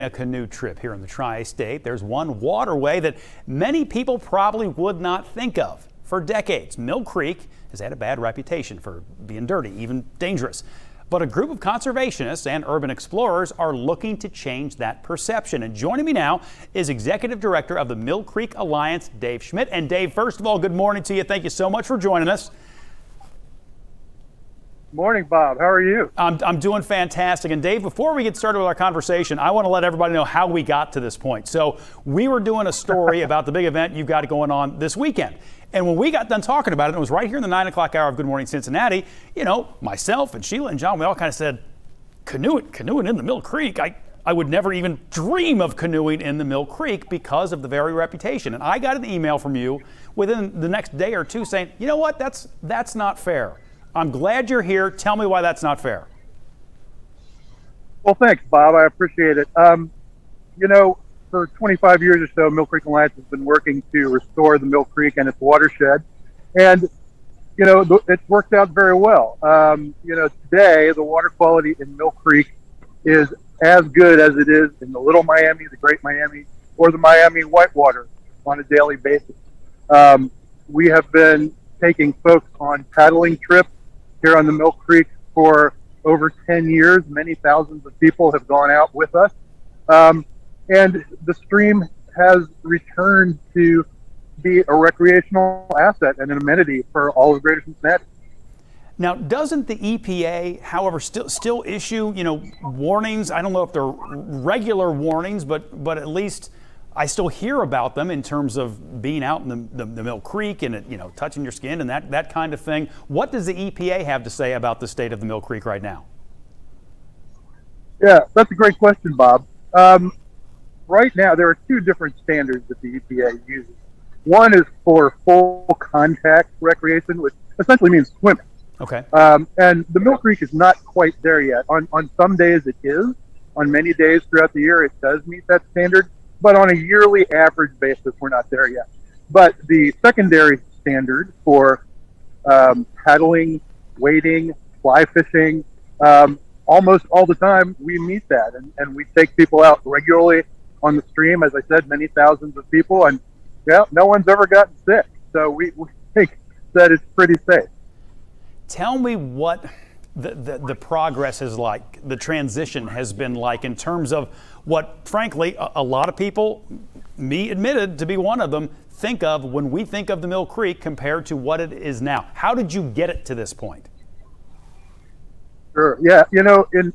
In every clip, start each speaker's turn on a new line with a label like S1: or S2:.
S1: A canoe trip here in the tri-state. There's one waterway that many people probably would not think of. For decades, Mill Creek has had a bad reputation for being dirty, even dangerous. But a group of conservationists and urban explorers are looking to change that perception. And joining me now is Executive Director of the Mill Creek Alliance, Dave Schmidt. And Dave, first of all, good morning to you. Thank you so much for joining us.
S2: Morning, Bob. How are you?
S1: I'm doing fantastic. And Dave, before we get started with our conversation, I want to let everybody know how we got to this point. So we were doing a story about the big event you've got going on this weekend. And when we got done talking about it, it was right here in the 9 o'clock hour of Good Morning Cincinnati, you know, myself and Sheila and John, we all kind of said, canoeing in the Mill Creek. I would never even dream of canoeing in the Mill Creek because of the very reputation. And I got an email from you within the next day or two saying, you know what, that's not fair. I'm glad you're here. Tell me why that's not fair.
S2: Well, thanks, Bob. I appreciate it. You know, for 25 years or so, Mill Creek Alliance has been working to restore the Mill Creek and its watershed. And, you know, it's worked out very well. You know, today, the water quality in Mill Creek is as good as it is in the Little Miami, the Great Miami, or the Miami Whitewater on a daily basis. We have been taking folks on paddling trips here on the Mill Creek for over 10 years. Many thousands of people have gone out with us. And the stream has returned to be a recreational asset and an amenity for all of Greater Cincinnati.
S1: Now, doesn't the EPA, however, still issue, you know, warnings? I don't know if they're regular warnings, but at least I still hear about them in terms of being out in the Mill Creek and, you know, touching your skin and that kind of thing. What does the EPA have to say about the state of the Mill Creek right now?
S2: Yeah, that's a great question, Bob. Right now, there are two different standards that the EPA uses. One is for full contact recreation, which essentially means swimming.
S1: Okay.
S2: And the Mill Creek is not quite there yet. On some days it is. On many days throughout the year, it does meet that standard. But on a yearly average basis, we're not there yet. But the secondary standard for paddling, wading, fly fishing, almost all the time we meet that. And we take people out regularly on the stream, as I said, many thousands of people. And yeah, no one's ever gotten sick. So we think that it's pretty safe.
S1: Tell me what the progress is like, the transition has been like in terms of what, frankly, a lot of people, me admitted to be one of them, think of when we think of the Mill Creek compared to what it is now. How did you get it to this point?
S2: Sure. Yeah. You know, in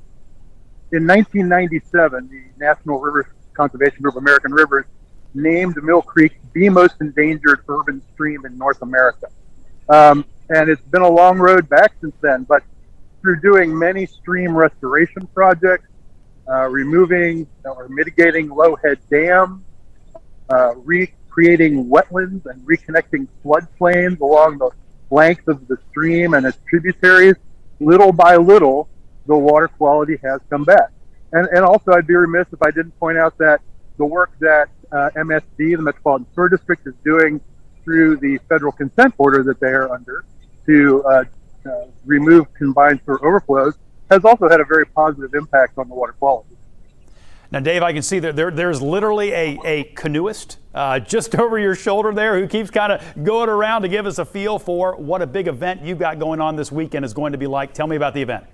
S2: 1997, the National River Conservation Group, American Rivers, named Mill Creek the most endangered urban stream in North America. And it's been a long road back since then, but through doing many stream restoration projects, removing or mitigating low-head dams, recreating wetlands and reconnecting floodplains along the length of the stream and its tributaries, little by little, the water quality has come back. And also, I'd be remiss if I didn't point out that the work that MSD, the Metropolitan Sewer District, is doing through the federal consent order that they are under to remove combined sewer overflows has also had a very positive impact on the water quality.
S1: Now, Dave, I can see that there's literally a canoeist just over your shoulder there who keeps kind of going around to give us a feel for what a big event you've got going on this weekend is going to be like. Tell me about the event.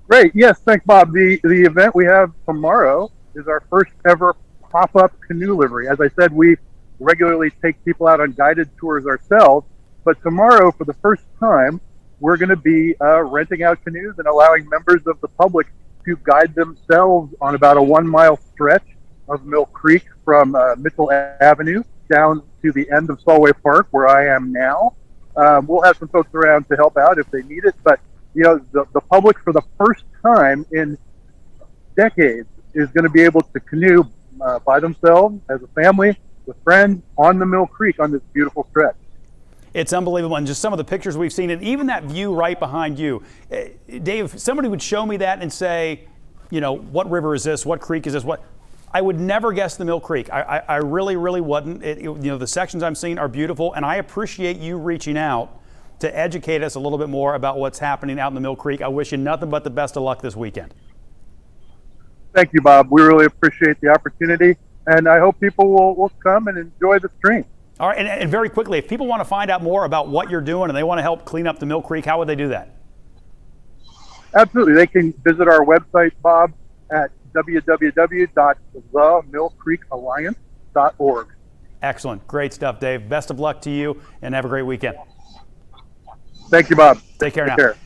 S2: Great. Yes, thanks, Bob. The event we have tomorrow is our first ever pop-up canoe livery. As I said, we regularly take people out on guided tours ourselves, but tomorrow, for the first time, we're going to be renting out canoes and allowing members of the public to guide themselves on about a 1 mile stretch of Mill Creek from Mitchell Avenue down to the end of Solway Park, where I am now. We'll have some folks around to help out if they need it, but you know, the public for the first time in decades is going to be able to canoe by themselves, as a family, with friends, on the Mill Creek on this beautiful stretch.
S1: It's unbelievable. And just some of the pictures we've seen, and even that view right behind you. Dave, if somebody would show me that and say, you know, what river is this? What creek is this? I would never guess the Mill Creek. I really, really wouldn't. You know, the sections I'm seeing are beautiful, and I appreciate you reaching out to educate us a little bit more about what's happening out in the Mill Creek. I wish you nothing but the best of luck this weekend.
S2: Thank you, Bob. We really appreciate the opportunity, and I hope people will come and enjoy the stream.
S1: All right, and very quickly, if people want to find out more about what you're doing and they want to help clean up the Mill Creek, how would they do that?
S2: Absolutely. They can visit our website, Bob, at www.themillcreekalliance.org.
S1: Excellent. Great stuff, Dave. Best of luck to you, and have a great weekend.
S2: Thank you, Bob.
S1: Take care now.
S2: Take care.